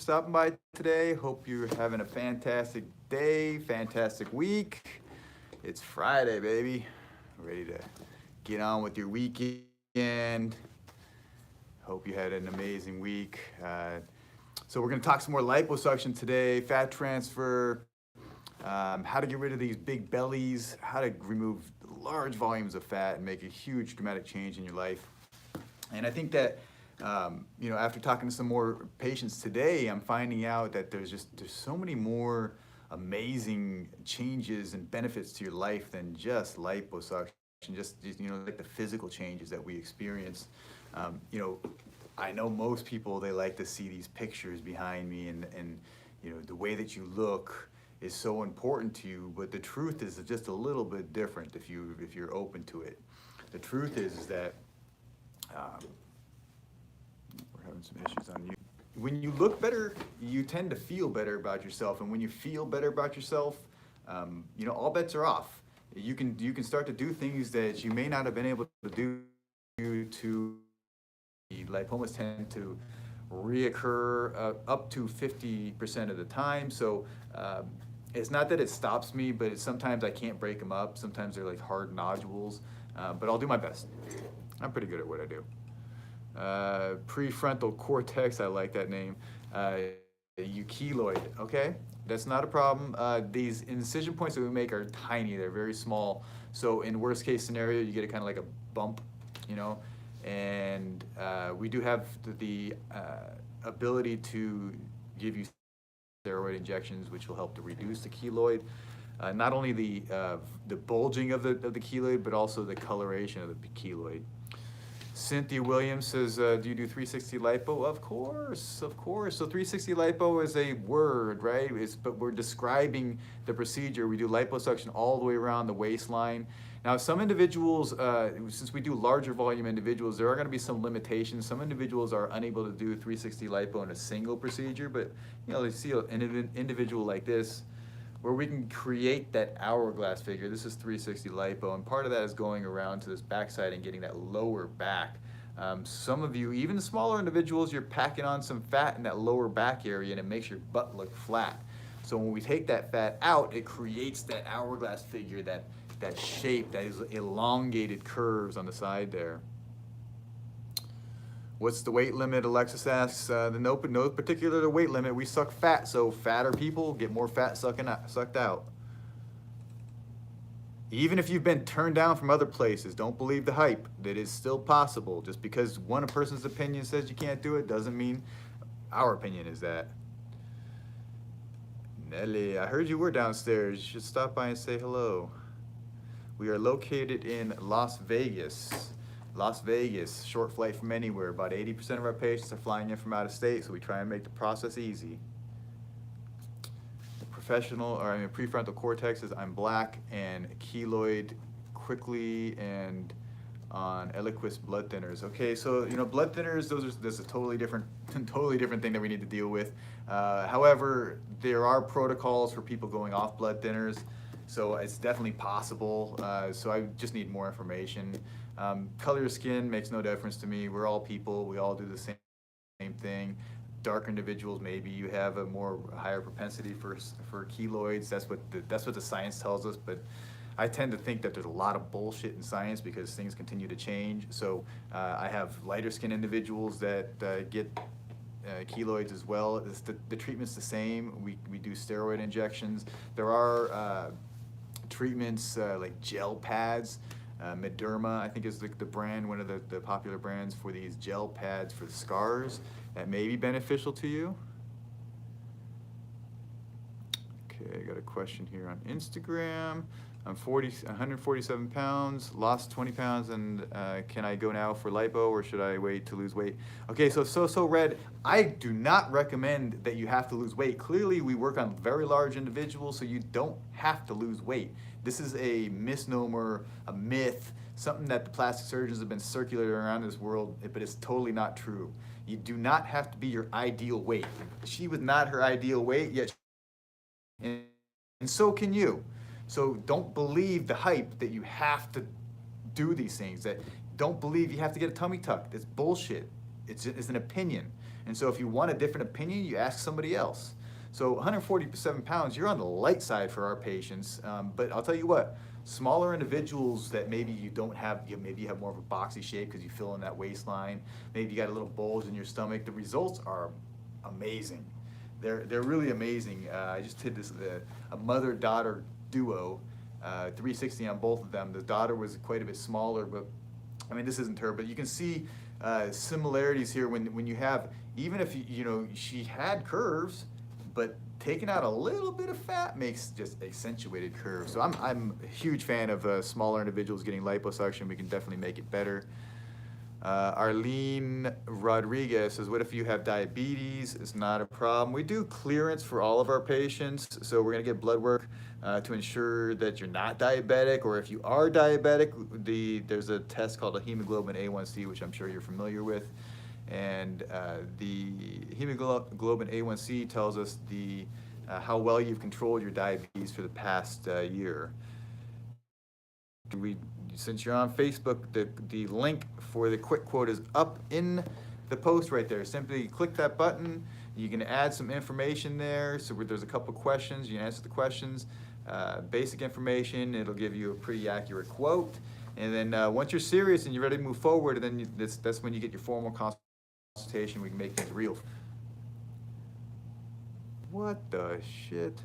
stopping by today. Hope you're having a fantastic day, fantastic week. It's Friday, baby. Ready to get on with your weekend. Hope you had an amazing week. So we're gonna talk some more liposuction today, fat transfer, how to get rid of these big bellies, how to remove large volumes of fat and make a huge dramatic change in your life. And I think that, after talking to some more patients today, I'm finding out that there's so many more amazing changes and benefits to your life than just liposuction, just like the physical changes that we experience. I know most people, they like to see these pictures behind me and the way that you look is so important to you, but the truth is just a little bit different if you're open to it. The truth is that we're having some issues on you. When you look better, you tend to feel better about yourself, and when you feel better about yourself, all bets are off. You can start to do things that you may not have been able to do due to lipomas tend to reoccur up to 50% of the time. So it's not that it stops me, but sometimes I can't break them up. Sometimes they're like hard nodules, but I'll do my best. I'm pretty good at what I do. Prefrontal cortex, I like that name. Eukeloid, okay? That's not a problem. These incision points that we make are tiny, they're very small. So in worst case scenario, you get a kind of like a bump, and we do have the ability to give you steroid injections, which will help to reduce the keloid. Not only the bulging of the keloid, but also the coloration of the keloid. Cynthia Williams says, do you do 360 lipo? Of course, of course. So 360 lipo is a word, right? But we're describing the procedure. We do liposuction all the way around the waistline. Now, some individuals, since we do larger volume individuals, there are gonna be some limitations. Some individuals are unable to do 360 lipo in a single procedure, but they see an individual like this, where we can create that hourglass figure. This is 360 lipo, and part of that is going around to this backside and getting that lower back. Some of you, even smaller individuals, you're packing on some fat in that lower back area and it makes your butt look flat. So when we take that fat out, it creates that hourglass figure, that shape, that is elongated curves on the side there. What's the weight limit? Alexis asks. No particular weight limit. We suck fat, so fatter people get more fat sucked out. Even if you've been turned down from other places, don't believe the hype. That is still possible. Just because one person's opinion says you can't do it doesn't mean our opinion is that. Nelly, I heard you were downstairs. You should stop by and say hello. We are located in Las Vegas. Las Vegas, short flight from anywhere. About 80% of our patients are flying in from out of state, so we try and make the process easy. The prefrontal cortex is I'm black and keloid quickly and on Eliquis blood thinners. Okay, so blood thinners, that's a totally different thing that we need to deal with. However, there are protocols for people going off blood thinners, so it's definitely possible. So I just need more information. Color of skin makes no difference to me. We're all people. We all do the same thing. Darker individuals, maybe you have a higher propensity for keloids. That's what the science tells us. But I tend to think that there's a lot of bullshit in science because things continue to change. So I have lighter skin individuals that get keloids as well. The treatment's the same. We do steroid injections. There are treatments like gel pads. Mederma, I think, is the brand, one of the popular brands for these gel pads for the scars that may be beneficial to you. Okay, I got a question here on Instagram. I'm 147 pounds, lost 20 pounds, and can I go now for lipo or should I wait to lose weight? Okay, so Red, I do not recommend that you have to lose weight. Clearly, we work on very large individuals, so you don't have to lose weight. This is a misnomer, a myth, something that the plastic surgeons have been circulating around this world, but it's totally not true. You do not have to be your ideal weight. She was not her ideal weight, yet, and so can you. So don't believe the hype that you have to do these things. That don't believe you have to get a tummy tuck. It's bullshit. It's an opinion. And so if you want a different opinion, you ask somebody else. So 147 pounds, you're on the light side for our patients. But I'll tell you what, smaller individuals that maybe you don't have, maybe you have more of a boxy shape because you fill in that waistline, maybe you got a little bulge in your stomach, the results are amazing. They're really amazing. I just did this, a mother-daughter duo, 360 on both of them. The daughter was quite a bit smaller, but I mean, this isn't her, but you can see similarities here when you have, even if she had curves, but taking out a little bit of fat makes just accentuated curves. So I'm a huge fan of smaller individuals getting liposuction. We can definitely make it better. Arlene Rodriguez says, what if you have diabetes? It's not a problem. We do clearance for all of our patients, so we're gonna get blood work to ensure that you're not diabetic, or if you are diabetic, there's a test called a hemoglobin A1C, which I'm sure you're familiar with. And the hemoglobin A1C tells us how well you've controlled your diabetes for the past year. Since you're on Facebook, the link for the quick quote is up in the post right there. Simply click that button. You can add some information there. So there's a couple questions. You can answer the questions. Basic information. It'll give you a pretty accurate quote. And then once you're serious and you're ready to move forward, then that's when you get your formal consultation. We can make things real. What the shit?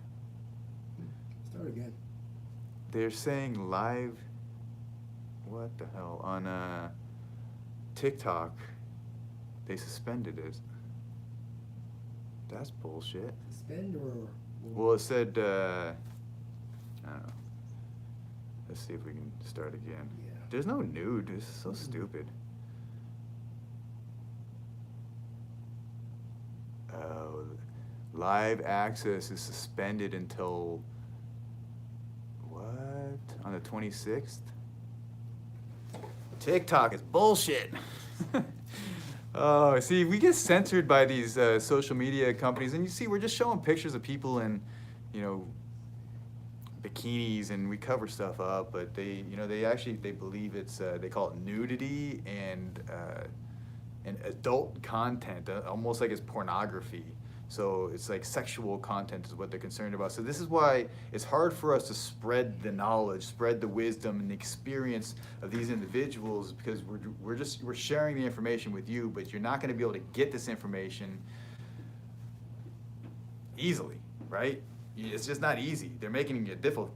Start again. They're saying live. What the hell? On TikTok, they suspended it. That's bullshit. Suspend or? Well, it said, I don't know. Let's see if we can start again. Yeah. There's no nude. This is so stupid. Oh, live access is suspended until, what? On the 26th? TikTok is bullshit. Oh, see, we get censored by these social media companies, and you see, we're just showing pictures of people in, bikinis, and we cover stuff up, but they believe it's, they call it nudity and adult content, almost like it's pornography. So it's like sexual content is what they're concerned about. So this is why it's hard for us to spread the knowledge, spread the wisdom and the experience of these individuals, because we're sharing the information with you, but you're not going to be able to get this information easily, right? It's just not easy. They're making it difficult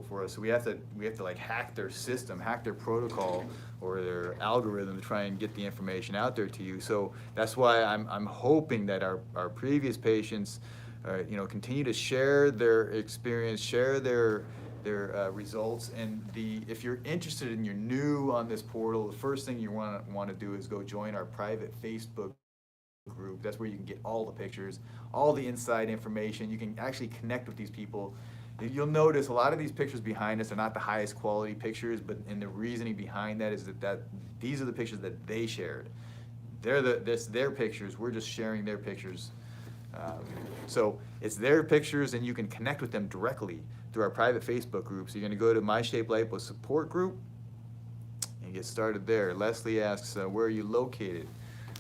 for us. So we have to like hack their system, hack their protocol or their algorithm to try and get the information out there to you. So that's why I'm hoping that our previous patients, continue to share their experience, share their results. And if you're interested and you're new on this portal, the first thing you want to do is go join our private Facebook group. That's where you can get all the pictures, all the inside information. You can actually connect with these people. You'll notice a lot of these pictures behind us are not the highest quality pictures, and the reasoning behind that is that these are the pictures that they shared. That's their pictures. We're just sharing their pictures. So it's their pictures, and you can connect with them directly through our private Facebook group. So you're going to go to My Shape Lipo support group and get started there. Leslie asks, where are you located?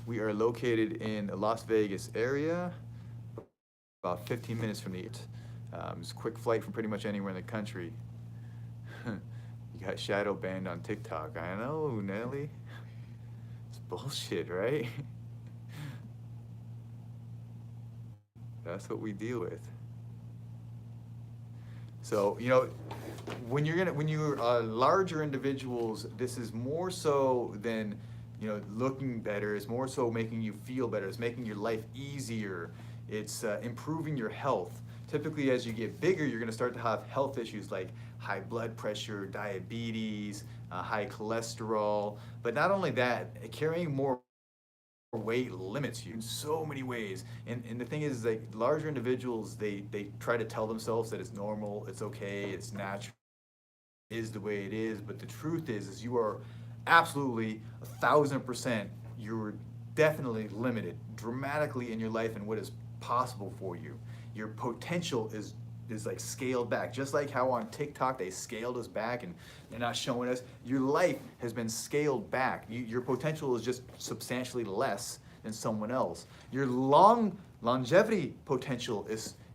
We are located in the Las Vegas area, about 15 minutes from the it's a quick flight from pretty much anywhere in the country. You got shadow banned on TikTok. I know, Nelly. It's bullshit, right? That's what we deal with. So, when you're larger individuals, this is more so than, looking better. It's more so making you feel better. It's making your life easier. It's improving your health. Typically, as you get bigger, you're going to start to have health issues like high blood pressure, diabetes, high cholesterol. But not only that, carrying more weight limits you in so many ways. And the thing is, like, larger individuals, they try to tell themselves that it's normal, it's okay, it's natural, it is the way it is. But the truth is you are absolutely 1,000%, you're definitely limited dramatically in your life and what is possible for you. Your potential is like scaled back, just like how on TikTok they scaled us back and they're not showing us. Your life has been scaled back. Your potential is just substantially less in someone else. Your longevity potential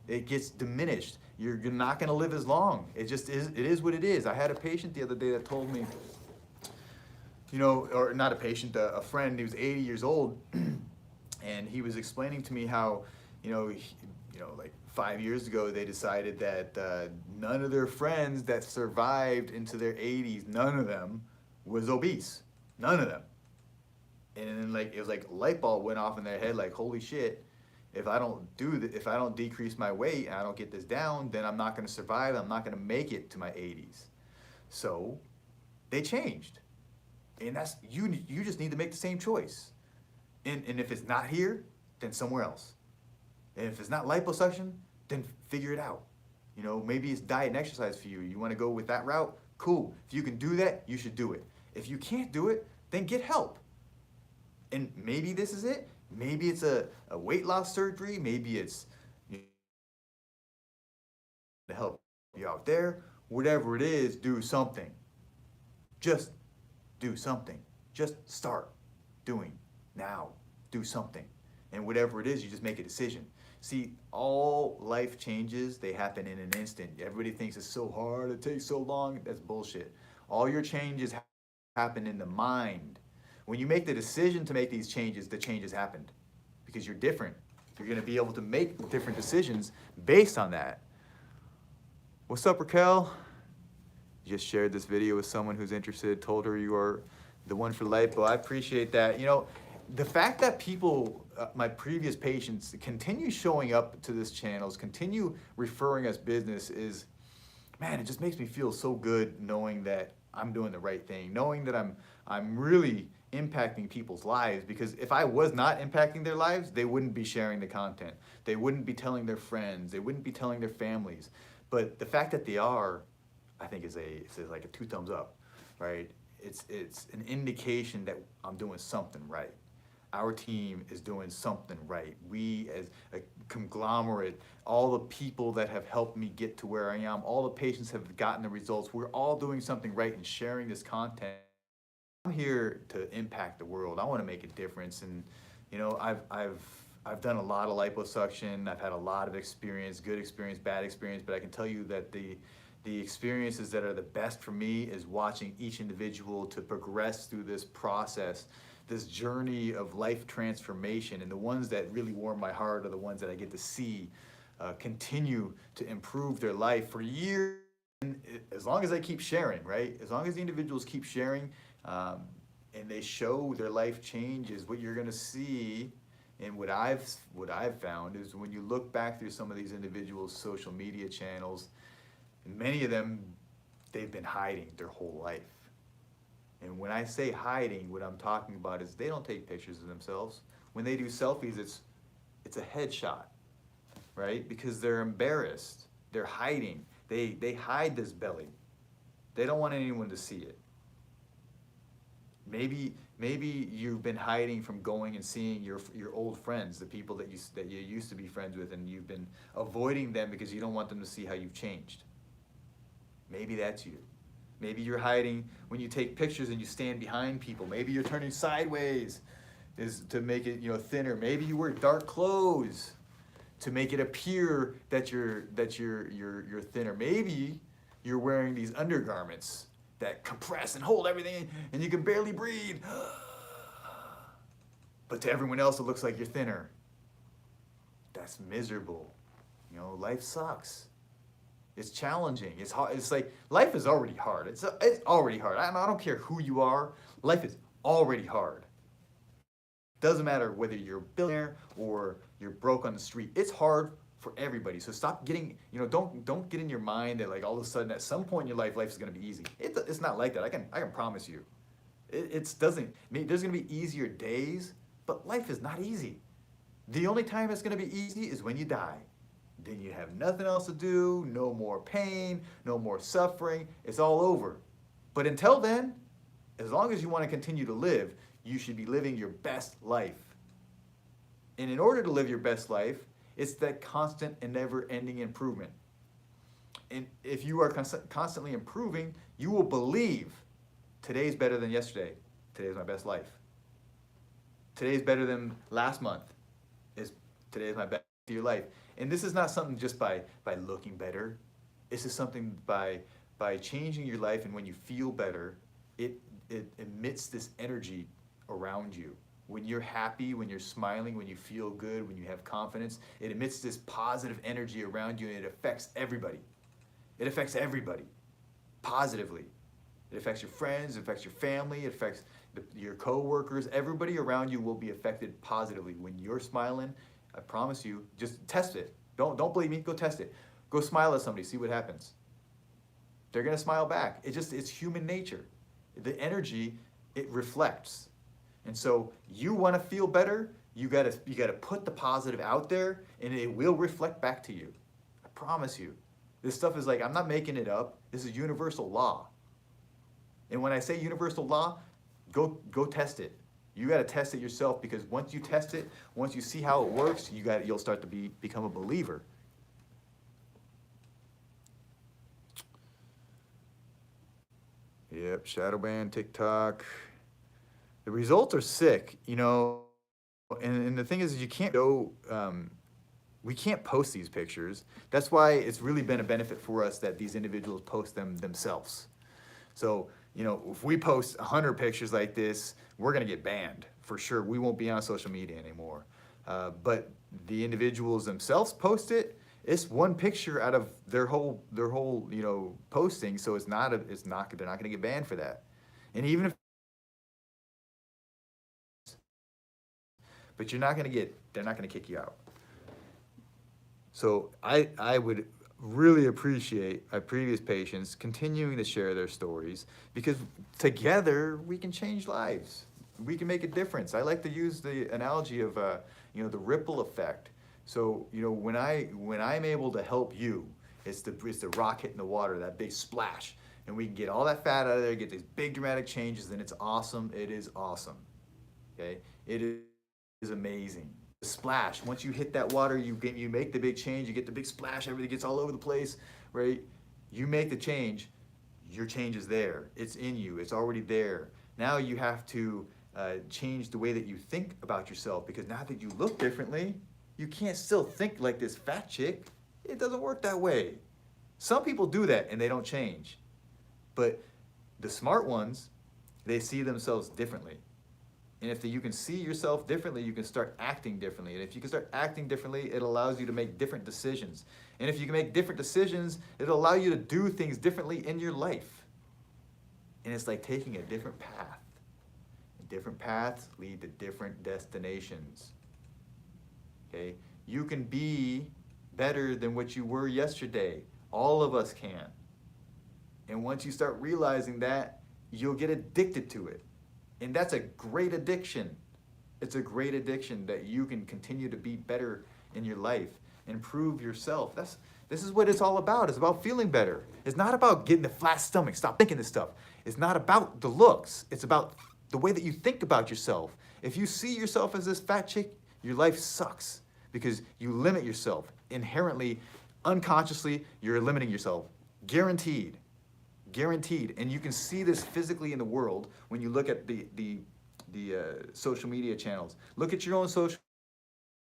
it gets diminished. You're not gonna live as long. It is what it is. I had a patient the other day that told me, or not a patient, a friend, he was 80 years old, and he was explaining to me how, like 5 years ago, they decided that none of their friends that survived into their 80s, none of them was obese. None of them. And then it was like a light bulb went off in their head, like, holy shit, if I don't decrease my weight and I don't get this down, then I'm not gonna survive, I'm not gonna make it to my 80s. So they changed. And that's, you just need to make the same choice. And if it's not here, then somewhere else. And if it's not liposuction, then figure it out. Maybe it's diet and exercise for you. You wanna go with that route? Cool. If you can do that, you should do it. If you can't do it, then get help. And maybe this is it. Maybe it's a weight loss surgery. Maybe it's to help you out there. Whatever it is, do something. Just do something. Just start doing now. Do something. And whatever it is, you just make a decision. See, all life changes, they happen in an instant. Everybody thinks it's so hard, it takes so long. That's bullshit. All your changes happen in the mind. When you make the decision to make these changes, the changes happened. Because you're different. You're gonna be able to make different decisions based on that. What's up, Raquel? Just shared this video with someone who's interested, told her you are the one for lipo. I appreciate that. The fact that people, my previous patients, continue showing up to this channel, continue referring us business is, man, it just makes me feel so good knowing that I'm doing the right thing, knowing that I'm really impacting people's lives, because if I was not impacting their lives, they wouldn't be sharing the content. They wouldn't be telling their friends. They wouldn't be telling their families. But the fact that they are, I think it's like a 2 thumbs up, right? It's an indication that I'm doing something right. Our team is doing something right. We as a conglomerate, all the people that have helped me get to where I am, all the patients have gotten the results. We're all doing something right and sharing this content. I'm here to impact the world. I want to make a difference. And I've done a lot of liposuction. I've had a lot of experience, good experience, bad experience, but I can tell you that the experiences that are the best for me is watching each individual to progress through this process, this journey of life transformation. And the ones that really warm my heart are the ones that I get to see continue to improve their life for years. And as long as I keep sharing, right? As long as the individuals keep sharing and they show their life changes, what you're gonna see, and what I've found is when you look back through some of these individuals' social media channels, many of them, they've been hiding their whole life. And when I say hiding, what I'm talking about is they don't take pictures of themselves. When they do selfies, it's a headshot, right? Because they're embarrassed. They're hiding. They hide this belly. They don't want anyone to see it. Maybe you've been hiding from going and seeing your old friends, the people that you used to be friends with, and you've been avoiding them because you don't want them to see how you've changed. Maybe that's you. Maybe you're hiding when you take pictures and you stand behind people. Maybe you're turning sideways to make it thinner. Maybe you wear dark clothes to make it appear that you're thinner. Maybe you're wearing these undergarments that compress and hold everything and you can barely breathe. But to everyone else it looks like you're thinner. That's miserable. Life sucks. It's challenging. It's hard. It's like life is already hard. It's already hard. I don't care who you are. Life is already hard. Doesn't matter whether you're a billionaire or you're broke on the street. It's hard for everybody. So stop getting, don't get in your mind that like all of a sudden at some point in your life is going to be easy. It's not like that. I can promise you. There's going to be easier days, but life is not easy. The only time it's going to be easy is when you die. Then you have nothing else to do, no more pain, no more suffering. It's all over. But until then, as long as you want to continue to live, you should be living your best life. And in order to live your best life, it's that constant and never-ending improvement. And if you are constantly improving, you will believe today's better than yesterday. Today's my best life. today's better than last month. Is today is my best of your life. And this is not something just by looking better. This is something by changing your life, and when you feel better, it emits this energy around you. When you're happy, when you're smiling, when you feel good, when you have confidence, it emits this positive energy around you, and it affects everybody. It affects everybody positively. It affects your friends, it affects your family, it affects your coworkers. Everybody around you will be affected positively. When you're smiling, I promise you, just test it. Don't believe me, go test it. Go smile at somebody, see what happens. They're gonna smile back. It's human nature. The energy, it reflects. And so you wanna feel better, you gotta put the positive out there, and it will reflect back to you. I promise you. This stuff is like, I'm not making it up. This is universal law. And when I say universal law, go test it. You got to test it yourself, because once you test it, once you see how it works, you'll start to become a believer. Yep, shadow ban, TikTok. The results are sick, you know. And the thing is, you can't go. We can't post these pictures. That's why it's really been a benefit for us that these individuals post them themselves. So, you know, if we post 100 pictures like this, we're gonna get banned for sure. We won't be on social media anymore. But the individuals themselves post it. It's one picture out of their whole you know, posting. So they're not gonna get banned for that. And even if, but they're not gonna kick you out. So I would really appreciate my previous patients continuing to share their stories, because together we can change lives. We can make a difference. I like to use the analogy of you know, the ripple effect. So, you know, when I'm able to help you, it's the rock hitting the water, that big splash, and we can get all that fat out of there, get these big dramatic changes, and it's awesome. It is awesome. Okay, it is amazing. The splash, once you hit that water, you make the big change, you get the big splash, everything gets all over the place, right? You make the change, your change is there. It's in you, it's already there. Now you have to change the way that you think about yourself, because now that you look differently, you can't still think like this fat chick. It doesn't work that way. Some people do that and they don't change. But the smart ones, they see themselves differently. And if you can see yourself differently, you can start acting differently. And if you can start acting differently, it allows you to make different decisions. And if you can make different decisions, it'll allow you to do things differently in your life. And it's like taking a different path. And different paths lead to different destinations. Okay? You can be better than what you were yesterday. All of us can. And once you start realizing that, you'll get addicted to it. And that's a great addiction. It's a great addiction that you can continue to be better in your life, improve yourself. This is what it's all about. It's about feeling better. It's not about getting a flat stomach. Stop thinking this stuff. It's not about the looks. It's about the way that you think about yourself. If you see yourself as this fat chick, your life sucks, because you limit yourself. Inherently, unconsciously, you're limiting yourself. Guaranteed. Guaranteed. And you can see this physically in the world when you look at the social media channels. Look at your own social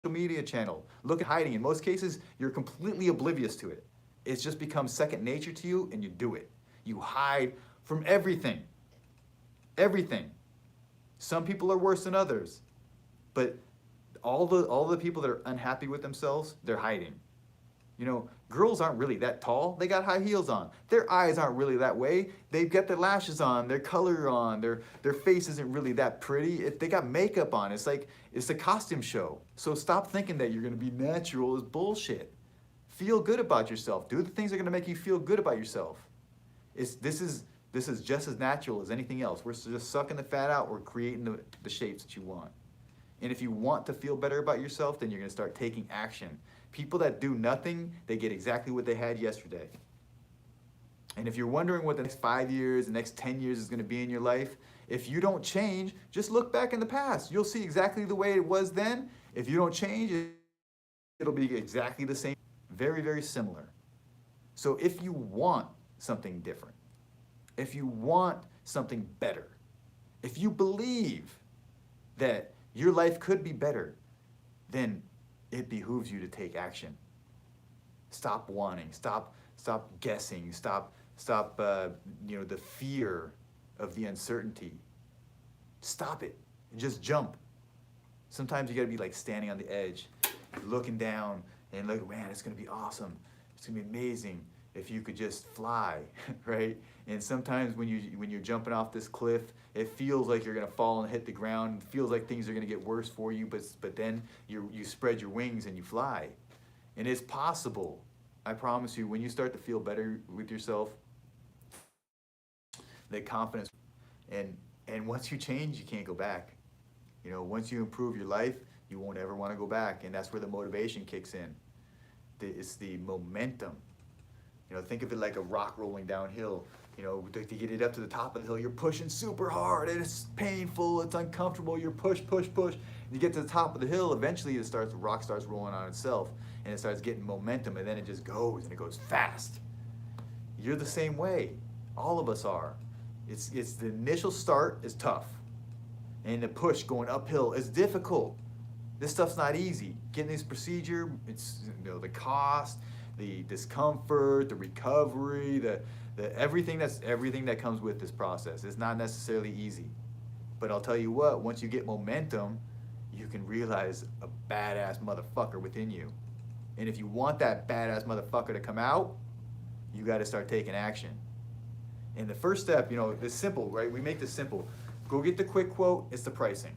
media channel. Look at hiding. In most cases, you're completely oblivious to it. It's just become second nature to you, and you do it. You hide from everything. Everything. Some people are worse than others, but all the people that are unhappy with themselves, they're hiding. You know, girls aren't really that tall. They got high heels on. Their eyes aren't really that way. They've got their lashes on, their color on, their face isn't really that pretty. They got makeup on. It's like, it's a costume show. So stop thinking that you're gonna be natural is bullshit. Feel good about yourself. Do the things that are gonna make you feel good about yourself. This is just as natural as anything else. We're just sucking the fat out. We're creating the shapes that you want. And if you want to feel better about yourself, then you're gonna start taking action. People that do nothing, they get exactly what they had yesterday. And if you're wondering what the next 5 years, the next 10 years is gonna be in your life, if you don't change, just look back in the past. You'll see exactly the way it was then. If you don't change, it'll be exactly the same. Very, very similar. So if you want something different, if you want something better, if you believe that your life could be better, then it behooves you to take action. Stop wanting, stop guessing, stop the fear of the uncertainty. Stop it and just jump. Sometimes you gotta be like standing on the edge, looking down and like, man, it's gonna be awesome. It's gonna be amazing if you could just fly, right? And sometimes when you're jumping off this cliff, it feels like you're gonna fall and hit the ground. It feels like things are gonna get worse for you, but then you spread your wings and you fly. And it's possible. I promise you, when you start to feel better with yourself, the confidence, and once you change, you can't go back. You know, once you improve your life, you won't ever want to go back, and that's where the motivation kicks in. It's the momentum. You know, think of it like a rock rolling downhill. You know, to get it up to the top of the hill, you're pushing super hard, and it's painful, it's uncomfortable, you're push. You get to the top of the hill, eventually the rock starts rolling on itself, and it starts getting momentum, and then it just goes, and it goes fast. You're the same way. All of us are. It's the initial start is tough, and the push going uphill is difficult. This stuff's not easy. Getting this procedure, it's the cost, the discomfort, the recovery, the everything that comes with this process. It's not necessarily easy, but I'll tell you what. Once you get momentum, you can realize a badass motherfucker within you, and if you want that badass motherfucker to come out, you got to start taking action. And the first step, it's simple, right? We make this simple. Go get the quick quote. It's the pricing.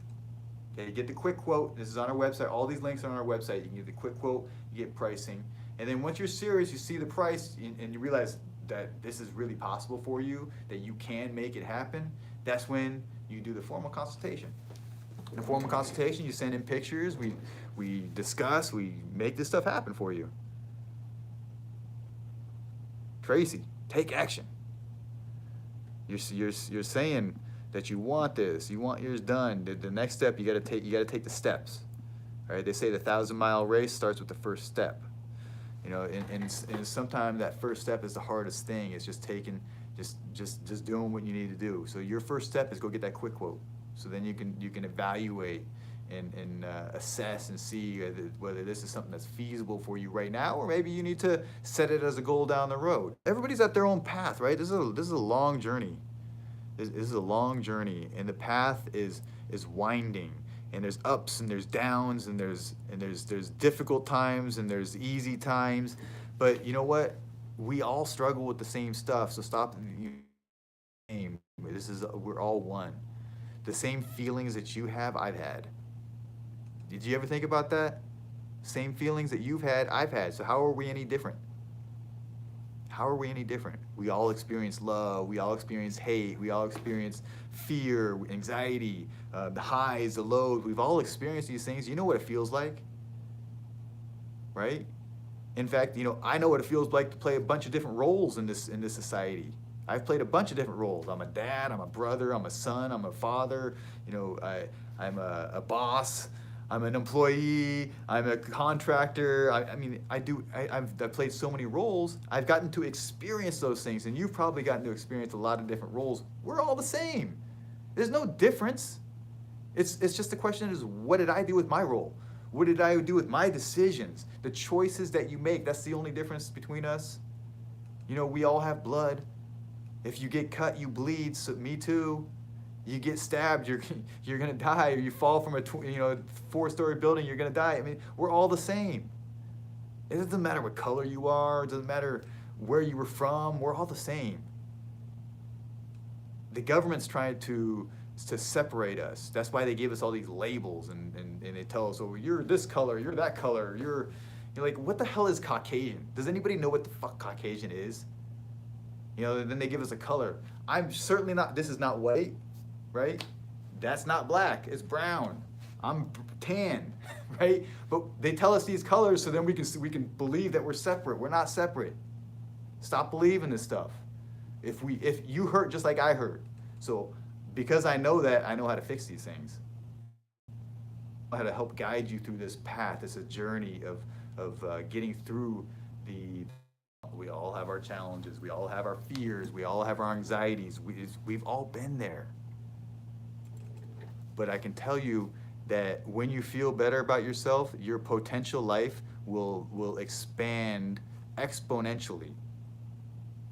Okay, get the quick quote. This is on our website. All these links are on our website. You can get the quick quote, you get pricing. And then once you're serious, you see the price and you realize that this is really possible for you, that you can make it happen. That's when you do the formal consultation. In a formal consultation, you send in pictures, we discuss, we make this stuff happen for you. Tracy, take action. You're saying that you want this, you want yours done. The next step, you gotta take the steps. All right? They say the 1,000-mile race starts with the first step. And sometimes that first step is the hardest thing. It's just doing what you need to do. So your first step is go get that quick quote. So then you can evaluate and assess and see whether this is something that's feasible for you right now, or maybe you need to set it as a goal down the road. Everybody's at their own path, right? This is a long journey. This is a long journey, and the path is winding, and there's ups and there's downs, and there's difficult times and there's easy times. But you know what? We all struggle with the same stuff. So stop. We're all one. The same feelings that you have, I've had. Did you ever think about that? Same feelings that you've had, I've had. So how are we any different? How are we any different? We all experience love. We all experience hate. We all experience fear, anxiety, the highs, the lows. We've all experienced these things. You know what it feels like, right? In fact, I know what it feels like to play a bunch of different roles in this society. I've played a bunch of different roles. I'm a dad, I'm a brother, I'm a son, I'm a father, I'm a boss, I'm an employee, I'm a contractor. I've played so many roles. I've gotten to experience those things, and you've probably gotten to experience a lot of different roles. We're all the same. There's no difference. It's just the question is, what did I do with my role? What did I do with my decisions? The choices that you make, that's the only difference between us. We all have blood. If you get cut, you bleed. So me too. You get stabbed, you're gonna die. Or you fall from a 4-story building, you're gonna die. We're all the same. It doesn't matter what color you are. It doesn't matter where you were from. We're all the same. The government's trying to separate us. That's why they give us all these labels and they tell us, oh, you're this color, you're that color, you're like, what the hell is Caucasian? Does anybody know what the fuck Caucasian is? Then they give us a color. I'm certainly not, this is not white, right? That's not black, it's brown. I'm tan, right? But they tell us these colors so then we can believe that we're separate. We're not separate. Stop believing this stuff. If you hurt just like I hurt. So because I know that, I know how to fix these things. I know how to help guide you through this path. It's a journey of getting through we all have our challenges. We all have our fears. We all have our anxieties. We've all been there. But I can tell you that when you feel better about yourself, your potential life will expand exponentially.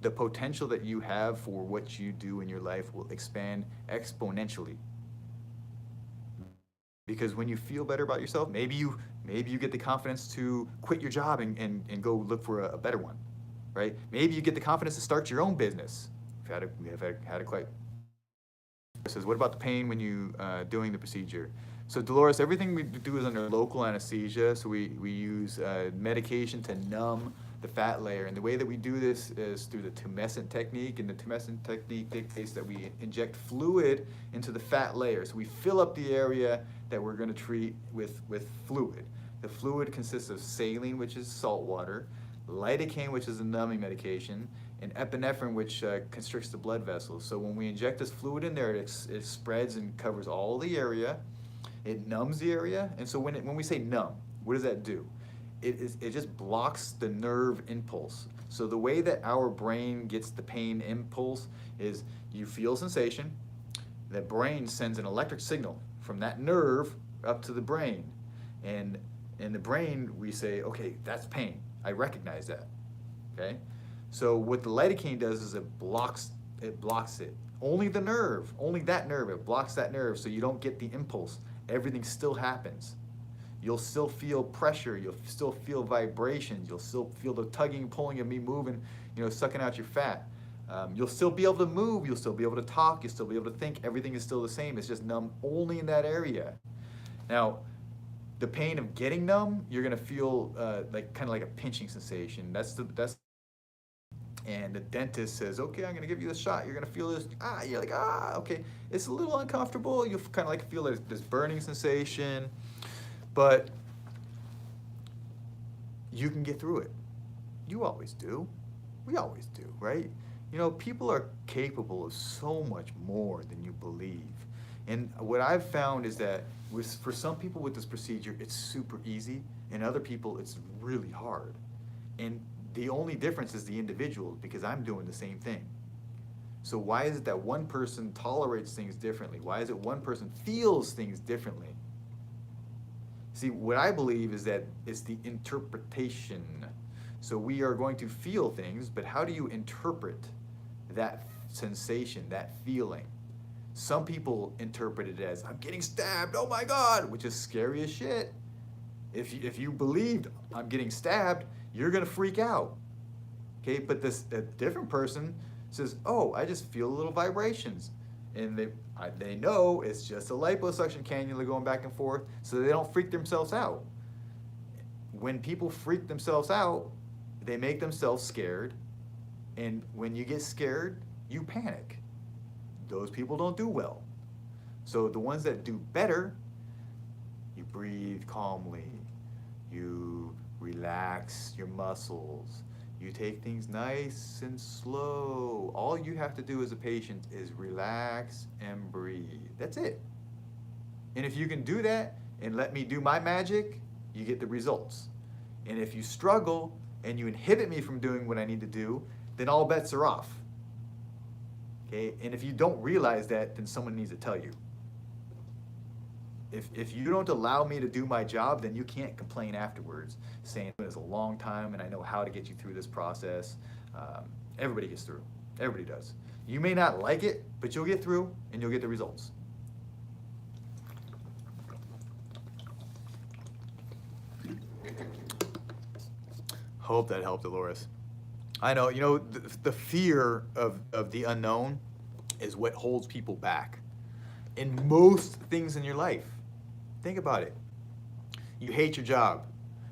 The potential that you have for what you do in your life will expand exponentially. Because when you feel better about yourself, maybe you get the confidence to quit your job and go look for a better one, right? Maybe you get the confidence to start your own business. We have had a quite says, what about the pain when you doing the procedure? So Dolores, everything we do is under local anesthesia. So we use medication to numb the fat layer. And the way that we do this is through the tumescent technique. And the tumescent technique dictates that we inject fluid into the fat layer. So we fill up the area that we're going to treat with fluid. The fluid consists of saline, which is salt water, lidocaine, which is a numbing medication, and epinephrine, which constricts the blood vessels. So when we inject this fluid in there, it spreads and covers all the area. It numbs the area. And so when we say numb, what does that do? It just blocks the nerve impulse. So the way that our brain gets the pain impulse is you feel sensation, the brain sends an electric signal from that nerve up to the brain. And in the brain, we say, okay, that's pain. I recognize that, okay? So what the lidocaine does is it blocks it. Only the nerve, only that nerve, it blocks that nerve so you don't get the impulse. Everything still happens. You'll still feel pressure, you'll still feel vibrations, you'll still feel the tugging, pulling of me moving, sucking out your fat. You'll still be able to move, you'll still be able to talk, you'll still be able to think, everything is still the same, it's just numb only in that area. Now, the pain of getting numb, you're gonna feel kind of like a pinching sensation. And the dentist says, okay, I'm gonna give you the shot. You're gonna feel this, you're like, okay. It's a little uncomfortable. You'll kind of like feel this burning sensation, but you can get through it. You always do. We always do, right? People are capable of so much more than you believe. And what I've found is that for some people with this procedure, it's super easy, and other people, it's really hard. And the only difference is the individual, because I'm doing the same thing. So why is it that one person tolerates things differently? Why is it one person feels things differently? See, what I believe is that it's the interpretation. So we are going to feel things, but how do you interpret that sensation, that feeling? Some people interpret it as, I'm getting stabbed, oh my God, which is scary as shit. If you believed I'm getting stabbed, you're gonna freak out, okay? But a different person says, oh, I just feel little vibrations. And they know it's just a liposuction cannula going back and forth, so they don't freak themselves out. When people freak themselves out, they make themselves scared, and when you get scared, you panic. Those people don't do well. So the ones that do better, you breathe calmly, you relax your muscles, you take things nice and slow. All you have to do as a patient is relax and breathe. That's it. And if you can do that and let me do my magic, you get the results. And if you struggle and you inhibit me from doing what I need to do, then all bets are off. Okay? And if you don't realize that, then someone needs to tell you. If you don't allow me to do my job, then you can't complain afterwards, saying it's a long time and I know how to get you through this process. Everybody gets through. Everybody does. You may not like it, but you'll get through and you'll get the results. Hope that helped, Dolores. I know, the fear of the unknown is what holds people back in most things in your life. Think about it. You hate your job.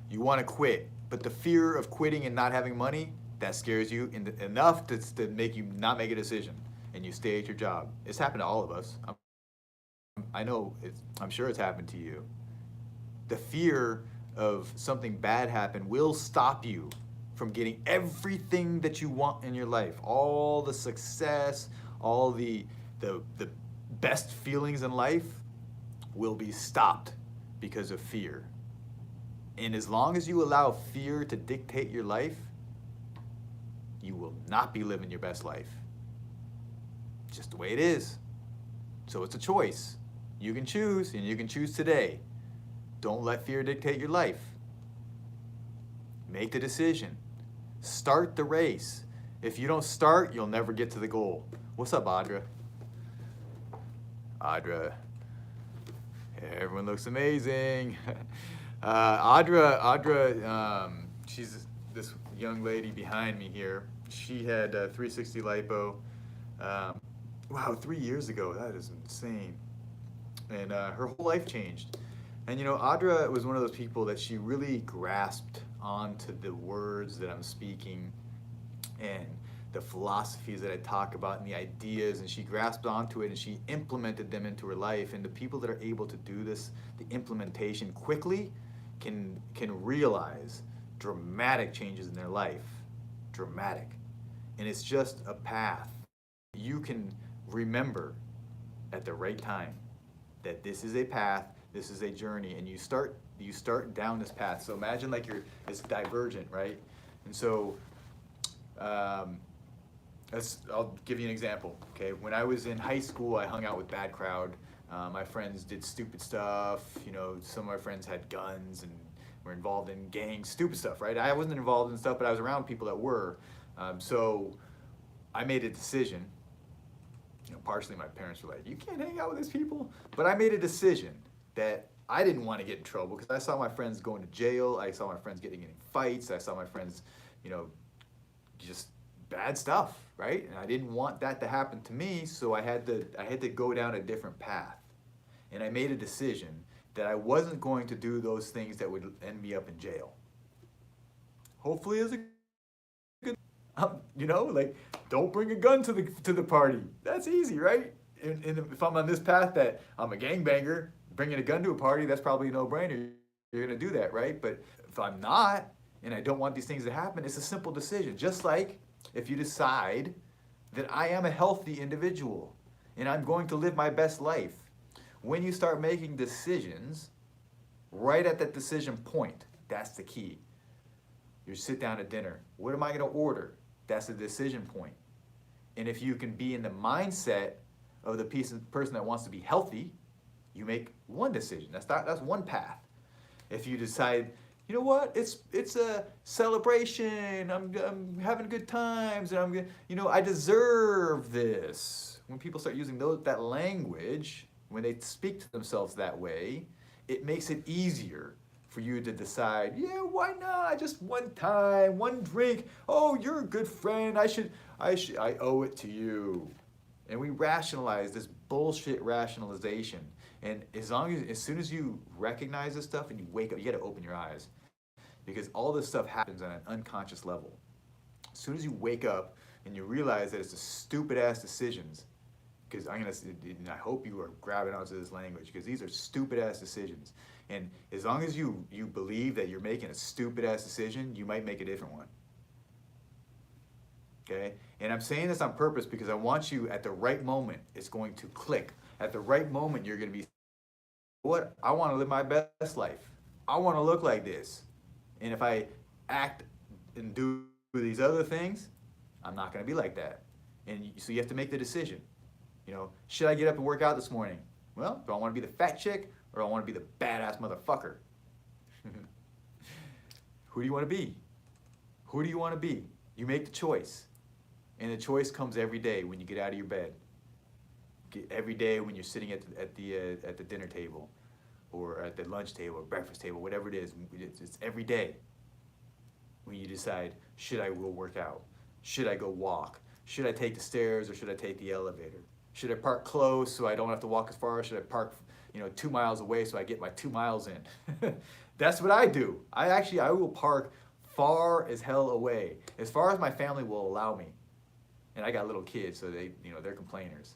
You want to quit, but the fear of quitting and not having money, that scares you enough to make you not make a decision, and you stay at your job. It's happened to all of us. I'm sure it's happened to you. The fear of something bad happen will stop you from getting everything that you want in your life. All the success, all the best feelings in life will be stopped because of fear. And as long as you allow fear to dictate your life, you will not be living your best life. Just the way it is. So it's a choice. You can choose, and you can choose today. Don't let fear dictate your life. Make the decision. Start the race. If you don't start, you'll never get to the goal. What's up, Audra? Audra. Everyone looks amazing. Audra, she's this young lady behind me here. She had 360 lipo. Wow, 3 years ago. That is insane. And her whole life changed. And you know, Audra was one of those people that she really grasped onto the words that I'm speaking and the philosophies that I talk about and the ideas, and she grasped onto it and she implemented them into her life. And the people that are able to do this, the implementation quickly, can realize dramatic changes in their life. Dramatic. And it's just a path. You can remember at the right time that this is a path, this is a journey, and you start down this path. So imagine like it's divergent, right? And so I'll give you an example, okay? When I was in high school, I hung out with bad crowd. My friends did stupid stuff. You know, some of my friends had guns and were involved in gangs, stupid stuff, right? I wasn't involved in stuff, but I was around people that were. So I made a decision. You know, partially my parents were like, you can't hang out with these people. But I made a decision that I didn't want to get in trouble because I saw my friends going to jail. I saw my friends getting in fights. I saw my friends, you know, just bad stuff, right? And I didn't want that to happen to me, so I had to go down a different path. And I made a decision that I wasn't going to do those things that would end me up in jail. Hopefully it's a good, you know, like, don't bring a gun to the party. That's easy, right? And if I'm on this path that I'm a gangbanger, bringing a gun to a party, that's probably a no-brainer. You're gonna do that, right? But if I'm not, and I don't want these things to happen, it's a simple decision. Just like if you decide that I am a healthy individual and I'm going to live my best life. When you start making decisions, right at that decision point, that's the key. You sit down at dinner. What am I gonna order? That's the decision point. And if you can be in the mindset of the person that wants to be healthy, you make one decision. That's one path. If you decide, you know what, it's a celebration, I'm having good times, and I deserve this. When people start using that language, when they speak to themselves that way, it makes it easier for you to decide, yeah, why not? Just one time, one drink. Oh, you're a good friend. I owe it to you. And we rationalize this bullshit rationalization. And as soon as you recognize this stuff and you wake up, you got to open your eyes, because all this stuff happens on an unconscious level. As soon as you wake up and you realize that it's the stupid ass decisions, because I hope you are grabbing onto this language, because these are stupid ass decisions. And as long as you believe that you're making a stupid ass decision, you might make a different one. Okay? And I'm saying this on purpose because I want you, at the right moment, it's going to click. At the right moment, you're going to be, what? I want to live my best life. I want to look like this. And if I act and do these other things, I'm not going to be like that. And so you have to make the decision. You know, should I get up and work out this morning? Well, do I want to be the fat chick or do I want to be the badass motherfucker? Who do you want to be? Who do you want to be? You make the choice. And the choice comes every day when you get out of your bed. Every day when you're sitting at the dinner table, or at the lunch table, or breakfast table, whatever it is. It's every day when you decide, should I go work out? Should I go walk? Should I take the stairs or should I take the elevator? Should I park close so I don't have to walk as far? Should I park 2 miles away so I get my 2 miles in? That's what I do. I will park far as hell away, as far as my family will allow me. And I got little kids, so they're complainers.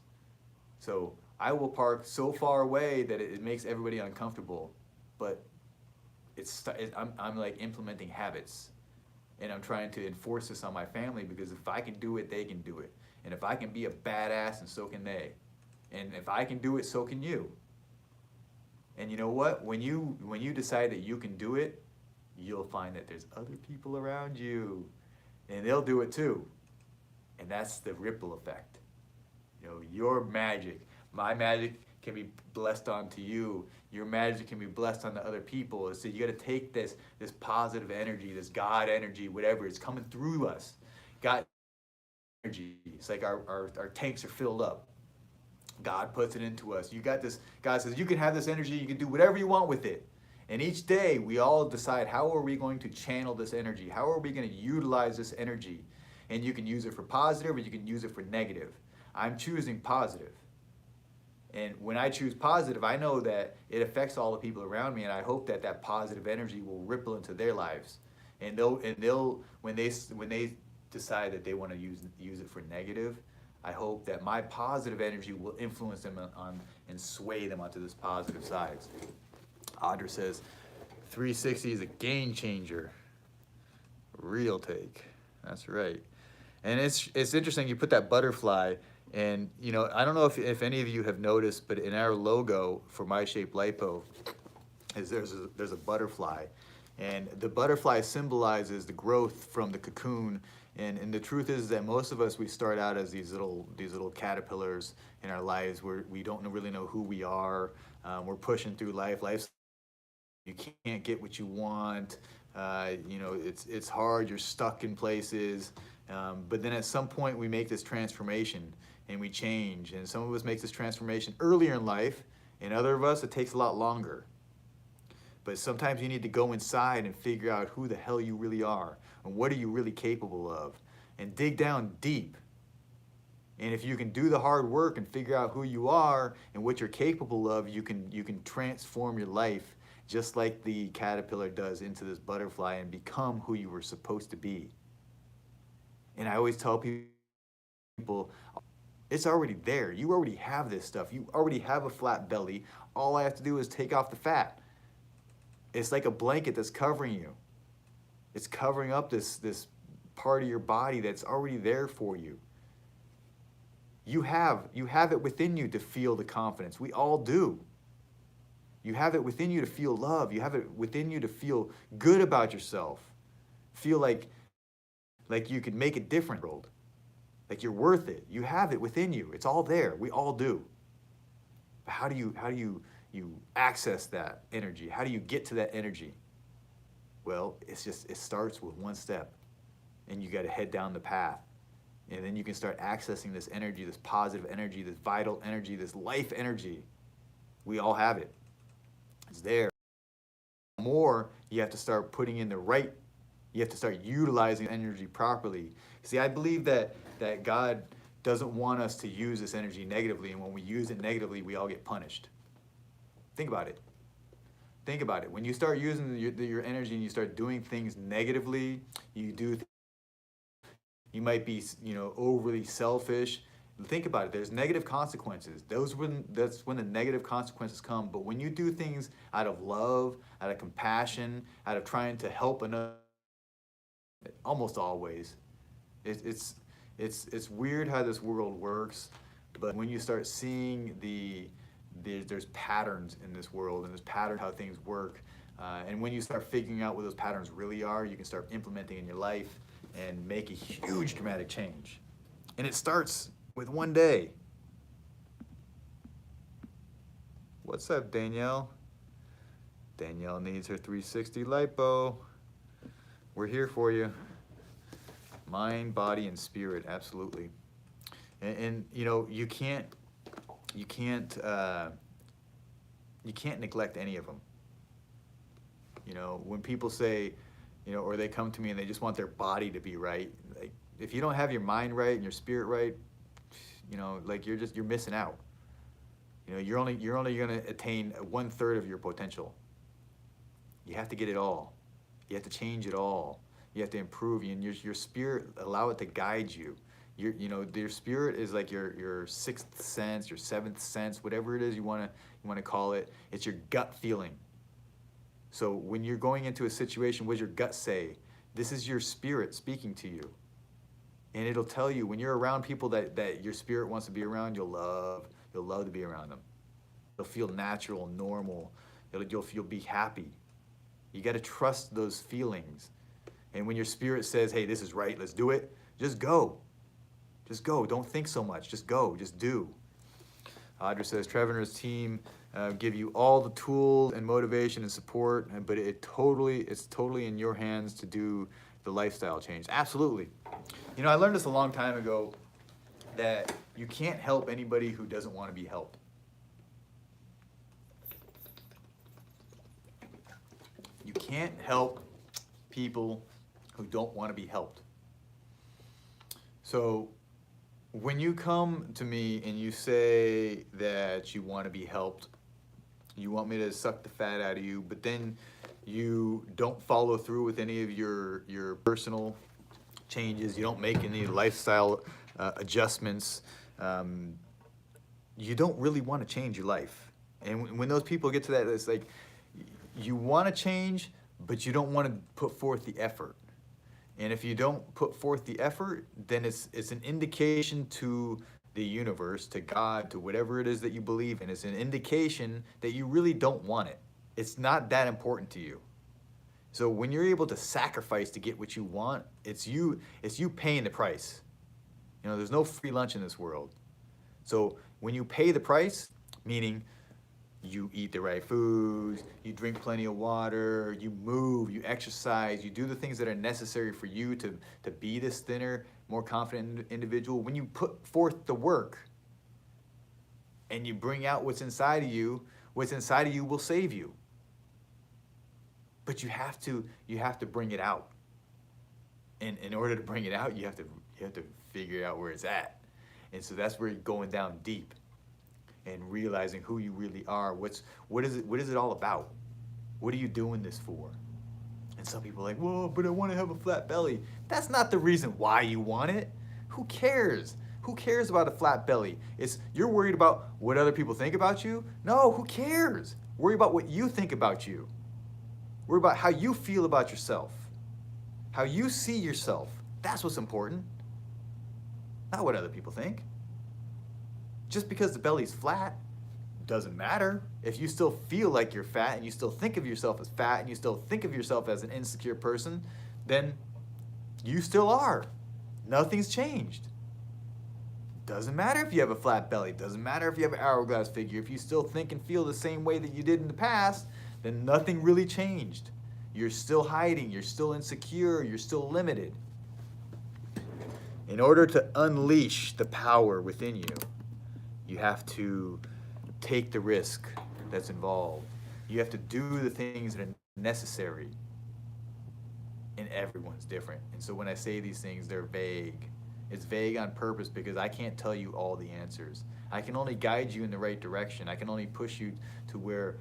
So I will park so far away that it makes everybody uncomfortable. But I'm like implementing habits, and I'm trying to enforce this on my family, because if I can do it, they can do it. And if I can be a badass, and so can they. And if I can do it, so can you. And you know what? When you decide that you can do it, you'll find that there's other people around you, and they'll do it too. And that's the ripple effect. Your magic, my magic can be blessed onto you. Your magic can be blessed onto other people. So you got to take this positive energy, this God energy, whatever is coming through us. God energy. It's like our tanks are filled up. God puts it into us. You got this. God says you can have this energy. You can do whatever you want with it. And each day we all decide, how are we going to channel this energy? How are we going to utilize this energy? And you can use it for positive or you can use it for negative. I'm choosing positive. And when I choose positive, I know that it affects all the people around me, and I hope that that positive energy will ripple into their lives. And they'll when they decide that they want to use it for negative, I hope that my positive energy will influence them on and sway them onto this positive side. Audra says, 360 is a game changer. Real take. That's right. And it's interesting, you put that butterfly, and you know, I don't know if any of you have noticed, but in our logo for My Shape Lipo, is there's a butterfly. And the butterfly symbolizes the growth from the cocoon. And the truth is that most of us, we start out as these little caterpillars in our lives where we don't really know who we are. We're pushing through life. Life's, you can't get what you want. You know, it's hard. You're stuck in places. But then at some point we make this transformation and we change. And some of us make this transformation earlier in life, and other of us, it takes a lot longer. But sometimes you need to go inside and figure out who the hell you really are and what are you really capable of, and dig down deep. And if you can do the hard work and figure out who you are and what you're capable of, you can transform your life just like the caterpillar does into this butterfly and become who you were supposed to be. And I always tell people, it's already there. You already have this stuff. You already have a flat belly. All I have to do is take off the fat. It's like a blanket that's covering you. It's covering up this part of your body that's already there for you. You have it within you to feel the confidence. We all do. You have it within you to feel love. You have it within you to feel good about yourself. Feel like you could make a difference, like you're worth it. You have it within you. It's all there. We all do. But how do you access that energy? How do you get to that energy? Well, it starts with one step, and you got to head down the path. And then you can start accessing this energy, this positive energy, this vital energy, this life energy. We all have it. It's there. More, you have to start putting in you have to start utilizing energy properly. See, I believe that God doesn't want us to use this energy negatively, and when we use it negatively, we all get punished. Think about it. Think about it. When you start using your energy and you start doing things negatively, you might be, overly selfish. Think about it. There's negative consequences. That's when the negative consequences come. But when you do things out of love, out of compassion, out of trying to help another, almost always, it's weird how this world works. But when you start seeing there's patterns in this world, and there's patterns how things work, and when you start figuring out what those patterns really are, you can start implementing in your life and make a huge dramatic change. And it starts with one day. What's up, Danielle? Danielle needs her 360 lipo. We're here for you. Mind, body, and spirit, absolutely. And you can't neglect any of them. When people say, or they come to me and they just want their body to be right, like if you don't have your mind right and your spirit right, like you're missing out. You're only going to attain 1/3 of your potential. You have to get it all. You have to change it all. You have to improve, and your spirit, allow it to guide you. Your spirit is like your sixth sense, your seventh sense, whatever it is you want to call it. It's your gut feeling. So when you're going into a situation, what does your gut say? This is your spirit speaking to you. And it'll tell you when you're around people that your spirit wants to be around, you'll love to be around them. It'll feel natural, normal. You'll be happy. You got to trust those feelings. And when your spirit says, hey, this is right, let's do it, just go. Just go. Don't think so much. Just go. Just do. Audra says, Trevor and his team give you all the tools and motivation and support, but it's totally in your hands to do the lifestyle change. Absolutely. You know, I learned this a long time ago, that you can't help anybody who doesn't want to be helped. You can't help people who don't want to be helped. So when you come to me and you say that you want to be helped, you want me to suck the fat out of you, but then you don't follow through with any of your personal changes, you don't make any lifestyle adjustments, you don't really want to change your life. And when those people get to that, it's like, you want to change, but you don't want to put forth the effort. And if you don't put forth the effort, then it's an indication to the universe, to God, to whatever it is that you believe in. It's an indication that you really don't want it. It's not that important to you. So when you're able to sacrifice to get what you want, it's you paying the price. You know, there's no free lunch in this world. So when you pay the price, meaning you eat the right foods, you drink plenty of water, you move, you exercise, you do the things that are necessary for you to be this thinner, more confident individual. When you put forth the work and you bring out what's inside of you will save you. But you have to bring it out. And in order to bring it out, you have to figure out where it's at. And so that's where you're going down deep and realizing who you really are. What is it all about? What are you doing this for? And some people are like, well, but I want to have a flat belly. That's not the reason why you want it. Who cares? Who cares about a flat belly? You're worried about what other people think about you? No, who cares? Worry about what you think about you. Worry about how you feel about yourself. How you see yourself. That's what's important. Not what other people think. Just because the belly's flat doesn't matter. If you still feel like you're fat and you still think of yourself as fat and you still think of yourself as an insecure person, then you still are. Nothing's changed. Doesn't matter if you have a flat belly. Doesn't matter if you have an hourglass figure. If you still think and feel the same way that you did in the past, then nothing really changed. You're still hiding. You're still insecure. You're still limited. In order to unleash the power within you, you have to take the risk that's involved. You have to do the things that are necessary. And everyone's different. And so when I say these things, they're vague. It's vague on purpose because I can't tell you all the answers. I can only guide you in the right direction. I can only push you to where,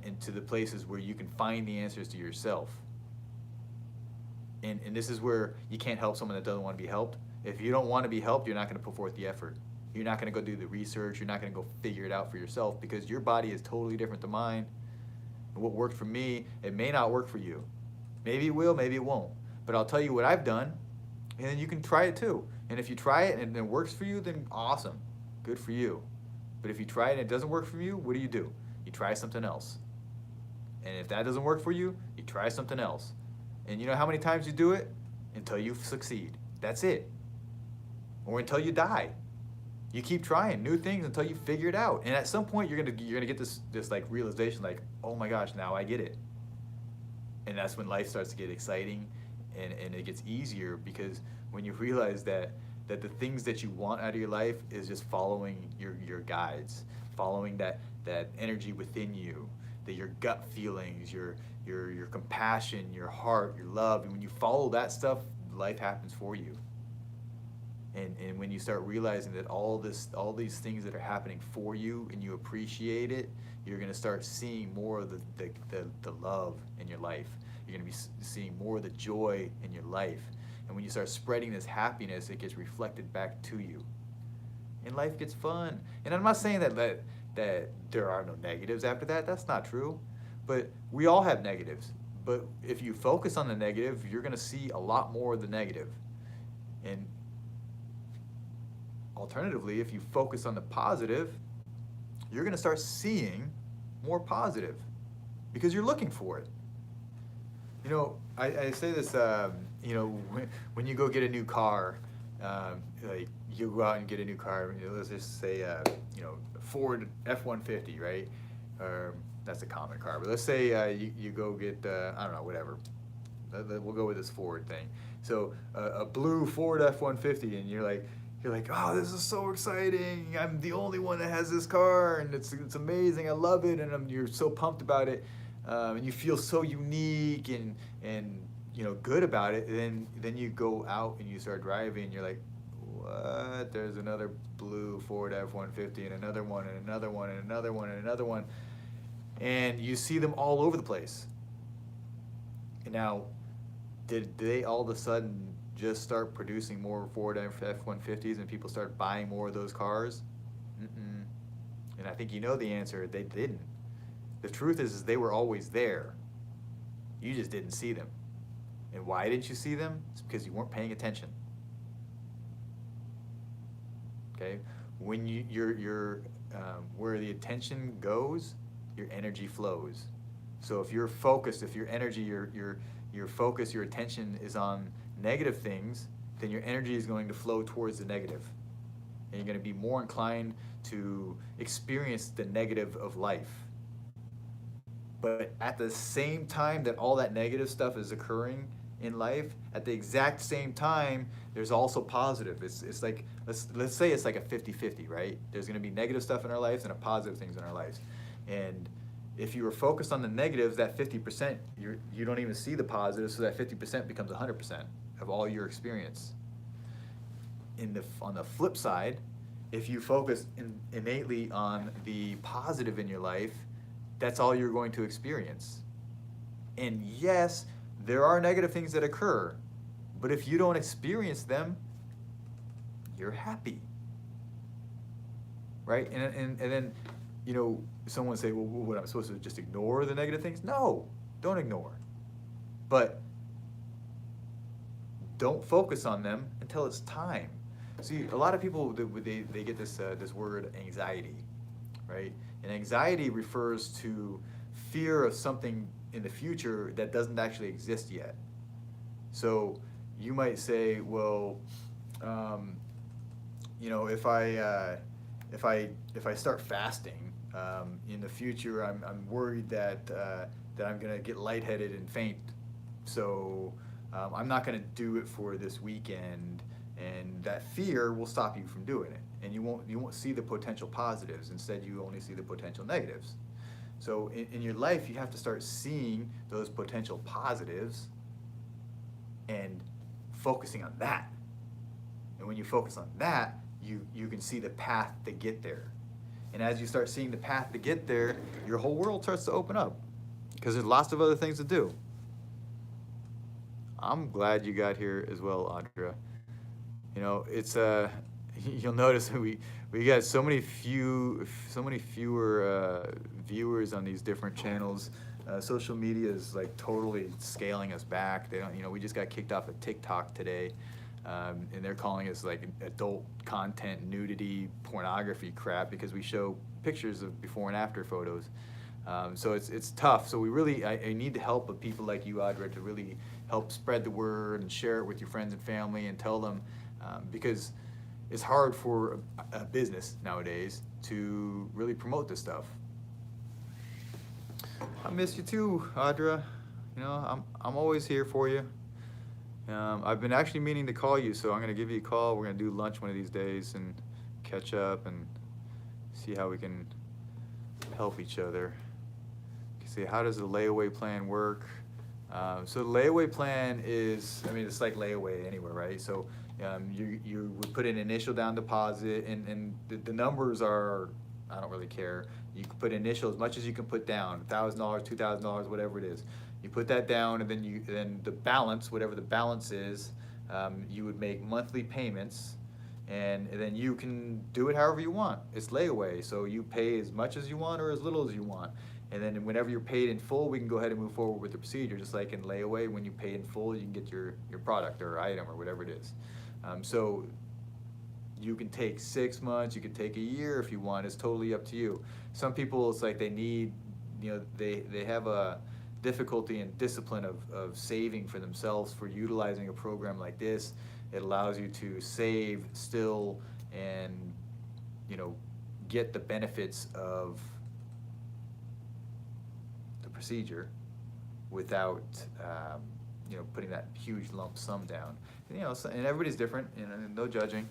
into the places where you can find the answers to yourself. And this is where you can't help someone that doesn't want to be helped. If you don't want to be helped, you're not going to put forth the effort. You're not going to go do the research. You're not going to go figure it out for yourself because your body is totally different to mine. And what worked for me, it may not work for you. Maybe it will, maybe it won't. But I'll tell you what I've done, and then you can try it too. And if you try it and it works for you, then awesome. Good for you. But if you try it and it doesn't work for you, what do? You try something else. And if that doesn't work for you, you try something else. And you know how many times you do it? Until you succeed. That's it. Or until you die. You keep trying new things until you figure it out. And at some point you're gonna get this like realization like, oh my gosh, now I get it. And that's when life starts to get exciting and it gets easier because when you realize that the things that you want out of your life is just following your guides, following that energy within you, that your gut feelings, your compassion, your heart, your love, and when you follow that stuff, life happens for you. And when you start realizing that all these things that are happening for you and you appreciate it, you're gonna start seeing more of the love in your life. You're gonna be seeing more of the joy in your life. And when you start spreading this happiness, it gets reflected back to you. And life gets fun. And I'm not saying that there are no negatives after that. That's not true. But we all have negatives. But if you focus on the negative, you're gonna see a lot more of the negative. And alternatively, if you focus on the positive, you're going to start seeing more positive because you're looking for it. You know, I say this, you know, when you go get a new car, Like you go out and get a new car. Let's just say, Ford F-150, right? That's a common car. But let's say you go get, I don't know, whatever. We'll go with this Ford thing. So a blue Ford F-150, and you're like, oh, this is so exciting! I'm the only one that has this car, and it's amazing. I love it, and you're so pumped about it, and you feel so unique and good about it. And then you go out and you start driving, and you're like, what? There's another blue Ford F-150, and another one, and another one, and another one, and another one, and you see them all over the place. And now, did they all of a sudden just start producing more Ford F-150s and people start buying more of those cars? Mm-mm. And I think you know the answer. They didn't. The truth is they were always there. You just didn't see them. And why didn't you see them? It's because you weren't paying attention. Okay? When you're where the attention goes, your energy flows. So if you're focused, if your energy, your focus, your attention is on negative things, then your energy is going to flow towards the negative. And you're going to be more inclined to experience the negative of life. But at the same time that all that negative stuff is occurring in life, at the exact same time, there's also positive. It's like, let's say it's like a 50-50, right? There's going to be negative stuff in our lives and a positive things in our lives. And if you were focused on the negatives, that 50%, you don't even see the positives, so that 50% becomes 100% of all your experience. On the flip side, if you focus innately on the positive in your life, that's all you're going to experience. And yes, there are negative things that occur, but if you don't experience them, you're happy, right? And then, someone say, well, what, I'm supposed to just ignore the negative things? No, don't ignore. But don't focus on them until it's time. See, a lot of people, they get this word anxiety, right? And anxiety refers to fear of something in the future that doesn't actually exist yet. So you might say, well, if I start fasting in the future, I'm worried that I'm gonna get lightheaded and faint. So I'm not gonna do it for this weekend, and that fear will stop you from doing it. And you won't see the potential positives. Instead, you only see the potential negatives. So in your life, you have to start seeing those potential positives and focusing on that. And when you focus on that, you can see the path to get there. And as you start seeing the path to get there, your whole world starts to open up because there's lots of other things to do. I'm glad you got here as well, Audra. It's you'll notice we got so many fewer viewers on these different channels. Social media is like totally scaling us back. They don't, we just got kicked off of TikTok today, and they're calling us like adult content, nudity, pornography crap because we show pictures of before and after photos. So it's tough. So I need the help of people like you, Audra, to really help spread the word and share it with your friends and family and tell them, because it's hard for a business nowadays to really promote this stuff. I miss you too, Audra. I'm always here for you. I've been actually meaning to call you, so I'm gonna give you a call. We're gonna do lunch one of these days and catch up and see how we can help each other. See, how does the layaway plan work? So the layaway plan is, it's like layaway anywhere, right? So you would put an initial down deposit, and the numbers are, I don't really care. You can put initial as much as you can put down, $1,000, $2,000, whatever it is. You put that down, and then the balance, whatever the balance is, you would make monthly payments, and then you can do it however you want. It's layaway, so you pay as much as you want or as little as you want. And then whenever you're paid in full, we can go ahead and move forward with the procedure. Just like in layaway, when you pay in full, you can get your product or item or whatever it is. So you can take 6 months, you can take a year if you want. It's totally up to you. Some people, it's like they need, they difficulty and discipline of saving for themselves for utilizing a program like this. It allows you to save still and, you know, get the benefits of the procedure without, you know, putting that huge lump sum down. And, you know, so, and everybody's different, and no judging.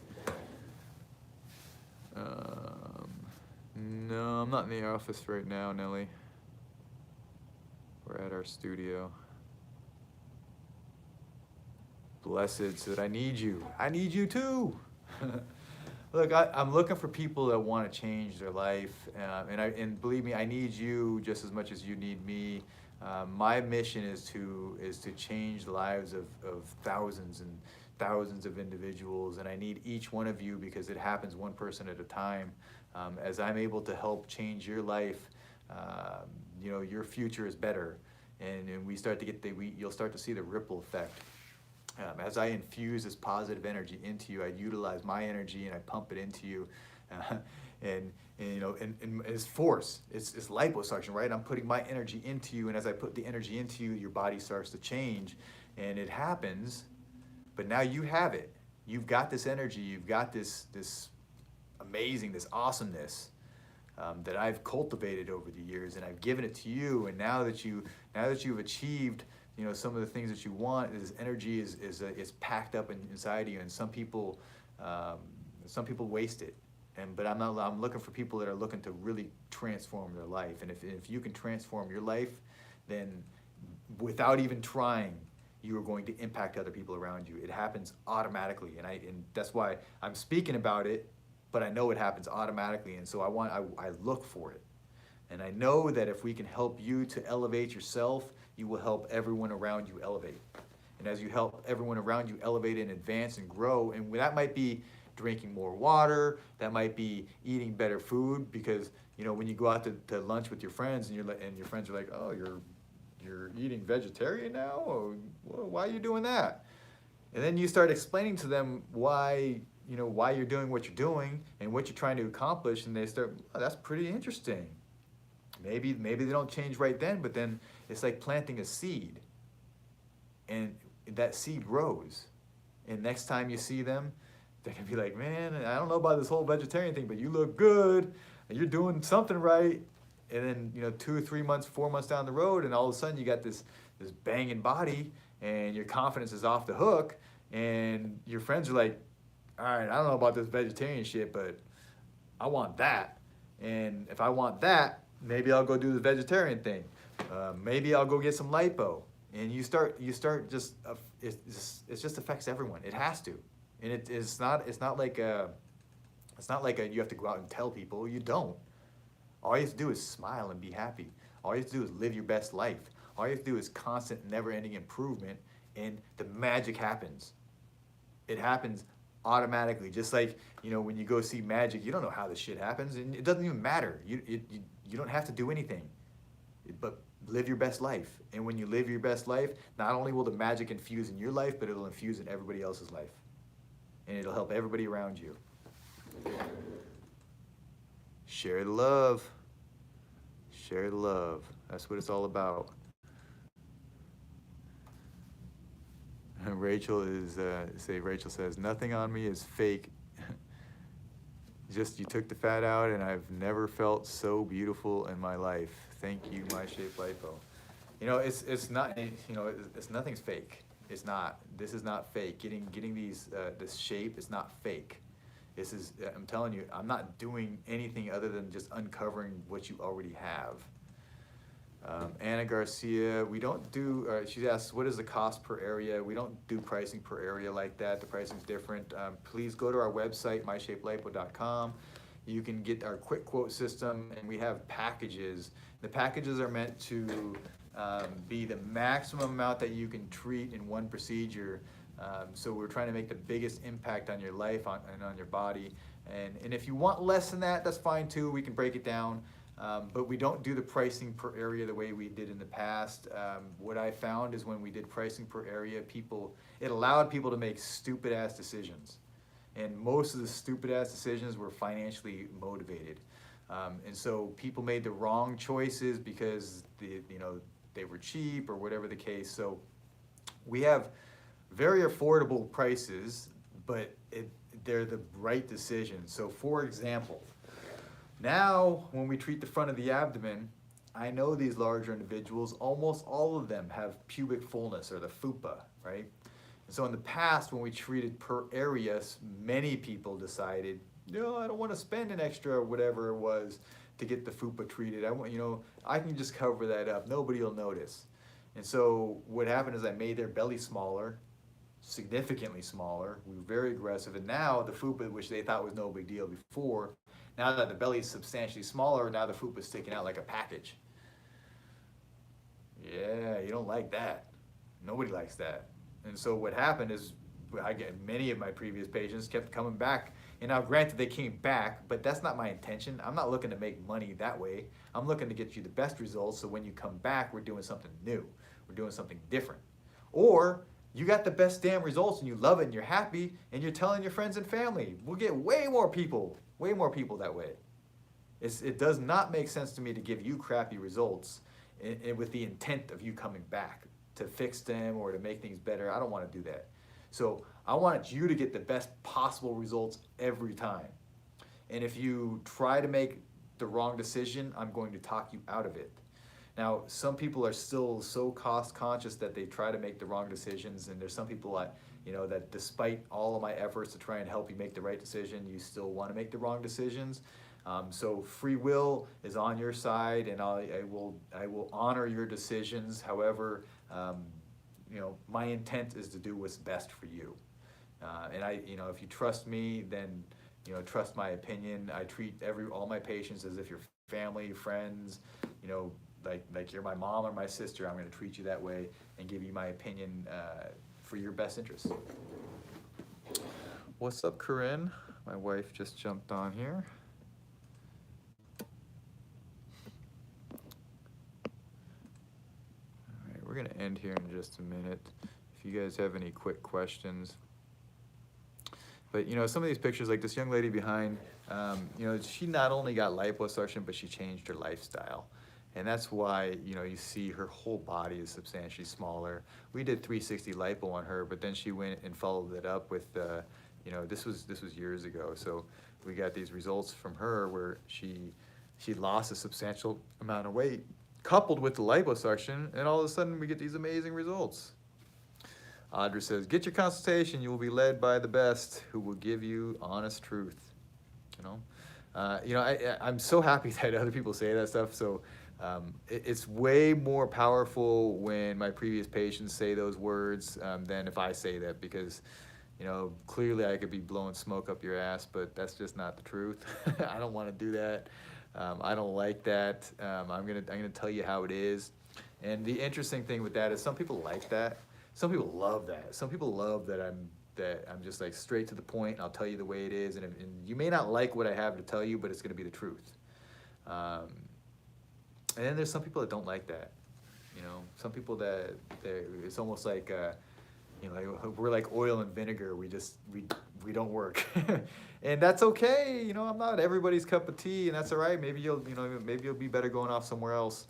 No, I'm not in the office right now, Nelly. We're at our studio. Blessed said, I need you. I need you too. Look, I'm looking for people that want to change their life, and believe me, I need you just as much as you need me. My mission is to change the lives of thousands and thousands of individuals, and I need each one of you because it happens one person at a time. As I'm able to help change your life, you know, your future is better, and we start to get you'll start to see the ripple effect. As I infuse this positive energy into you, I utilize my energy and I pump it into you, and you know, and it's force. It's liposuction, right? I'm putting my energy into you, and as I put the energy into you, your body starts to change, and it happens. But now you have it. You've got this energy. You've got this amazing, this awesomeness that I've cultivated over the years, and I've given it to you. And now that you've achieved, you know, some of the things that you want, this energy is packed up inside you, and some people waste it. But I'm looking for people that are looking to really transform their life. And if you can transform your life, then without even trying, you are going to impact other people around you. It happens automatically, and that's why I'm speaking about it. But I know it happens automatically, and so I look for it. And I know that if we can help you to elevate yourself, you will help everyone around you elevate. And as you help everyone around you elevate and advance and grow, and that might be drinking more water, that might be eating better food, because, you know, when you go out to lunch with your friends and your friends are like, oh, you're eating vegetarian now? Oh, well, why are you doing that? And then you start explaining to them why you're doing what you're doing and what you're trying to accomplish, and they start, oh, that's pretty interesting. Maybe they don't change right then, but then it's like planting a seed, and that seed grows. And next time you see them, they're gonna be like, man, I don't know about this whole vegetarian thing, but you look good, and you're doing something right. And then, you know, 2 or 3 months, 4 months down the road, and all of a sudden you got this banging body, and your confidence is off the hook, and your friends are like, all right, I don't know about this vegetarian shit, but I want that. And if I want that, maybe I'll go do the vegetarian thing. Maybe I'll go get some lipo. And you start just, it just affects everyone. It has to. And it's not like you have to go out and tell people. You don't. All you have to do is smile and be happy. All you have to do is live your best life. All you have to do is constant, never-ending improvement, and the magic happens. It happens automatically. Just like, you know, when you go see magic, you don't know how this shit happens, and it doesn't even matter. You don't have to do anything, but live your best life. And when you live your best life, not only will the magic infuse in your life, but it'll infuse in everybody else's life, and it'll help everybody around you. Share the love. Share the love. That's what it's all about. Rachel says, nothing on me is fake. Just you took the fat out, and I've never felt so beautiful in my life. Thank you, My Shape Lipo. You know, it's not, you know, it's nothing's fake. It's not. This is not fake. Getting this shape is not fake. This is, I'm telling you, I'm not doing anything other than just uncovering what you already have. Anna Garcia, we don't do, she asks, what is the cost per area? We don't do pricing per area like that. The pricing's different. Please go to our website, myshapelipo.com. You can get our quick quote system, and we have packages. The packages are meant to be the maximum amount that you can treat in one procedure. So we're trying to make the biggest impact on your life and on your body. And if you want less than that, that's fine too. We can break it down. But we don't do the pricing per area the way we did in the past. What I found is when we did pricing per area, it allowed people to make stupid ass decisions. And most of the stupid ass decisions were financially motivated. And so people made the wrong choices because they were cheap or whatever the case. So we have very affordable prices, but they're the right decision. So for example, now when we treat the front of the abdomen, I know these larger individuals, almost all of them have pubic fullness, or the fupa, right? And so in the past, when we treated per area, many people decided, no, I don't want to spend an extra whatever it was to get the fupa treated. I want, I can just cover that up. Nobody will notice. And so what happened is I made their belly smaller, significantly smaller. We were very aggressive. And now the fupa, which they thought was no big deal before, now that the belly is substantially smaller, now the fupa is sticking out like a package. Yeah, you don't like that. Nobody likes that. And so what happened is, I get many of my previous patients kept coming back. And now granted they came back, but that's not my intention. I'm not looking to make money that way. I'm looking to get you the best results, so when you come back, we're doing something new. We're doing something different. Or you got the best damn results and you love it and you're happy and you're telling your friends and family. We'll get way more people that way. It does not make sense to me to give you crappy results with the intent of you coming back to fix them or to make things better. I don't want to do that. So I want you to get the best possible results every time. And if you try to make the wrong decision, I'm going to talk you out of it. Now, some people are still so cost conscious that they try to make the wrong decisions, and there's some people that despite all of my efforts to try and help you make the right decision, you still want to make the wrong decisions. So free will is on your side, and I will honor your decisions. However, my intent is to do what's best for you. And if you trust me, then trust my opinion. I treat all my patients as if you're family, friends. Like you're my mom or my sister. I'm going to treat you that way and give you my opinion for your best interest. What's up, Corinne? My wife just jumped on here. All right, we're going to end here in just a minute. If you guys have any quick questions. But some of these pictures, like this young lady behind, she not only got liposuction, but she changed her lifestyle. And that's why, you see her whole body is substantially smaller. We did 360 lipo on her, but then she went and followed it up with, this was years ago. So we got these results from her where she lost a substantial amount of weight, coupled with the liposuction, and all of a sudden we get these amazing results. Audra says, get your consultation. You will be led by the best who will give you honest truth. I'm so happy that other people say that stuff. So it's way more powerful when my previous patients say those words than if I say that, because clearly I could be blowing smoke up your ass, but that's just not the truth. I don't want to do that. I don't like that. I'm gonna tell you how it is. And the interesting thing with that is some people like that. Some people love that. Some people love that I'm just like straight to the point. I'll tell you the way it is, and you may not like what I have to tell you, but it's going to be the truth. And then there's some people that don't like that. Some people that it's almost like we're like oil and vinegar. We don't work, and that's okay. I'm not everybody's cup of tea, and that's all right. Maybe you'll be better going off somewhere else.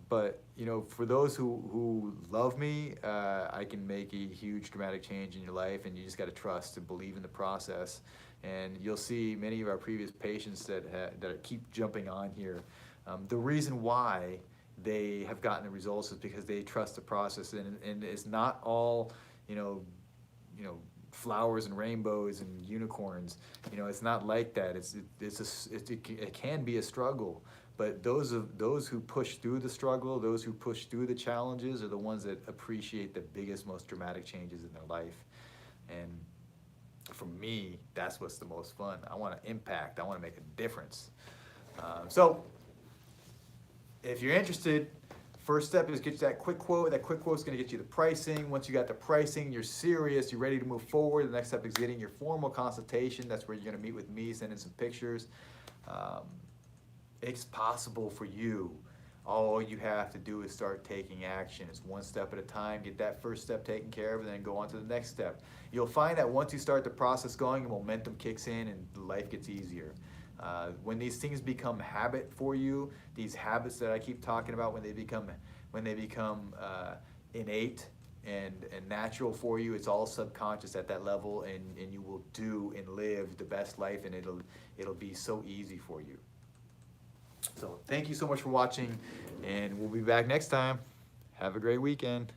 But for those who love me, I can make a huge dramatic change in your life, and you just got to trust and believe in the process. And you'll see many of our previous patients that keep jumping on here. The reason why they have gotten the results is because they trust the process, and it's not all flowers and rainbows and unicorns. It's not like that. It can be a struggle. But those who push through the struggle, those who push through the challenges, are the ones that appreciate the biggest, most dramatic changes in their life. And for me, that's what's the most fun. I want to impact. I want to make a difference. So if you're interested, first step is get you that quick quote. That quick quote is going to get you the pricing. Once you got the pricing, you're serious, you're ready to move forward. The next step is getting your formal consultation. That's where you're going to meet with me, send in some pictures. It's possible for you. All you have to do is start taking action. It's one step at a time. Get that first step taken care of, and then go on to the next step. You'll find that once you start the process going, momentum kicks in and life gets easier. When these things become habit for you, these habits that I keep talking about, when they become when they become innate and natural for you, it's all subconscious at that level, and you will do and live the best life, and it'll be so easy for you. So thank you so much for watching, and we'll be back next time. Have a great weekend.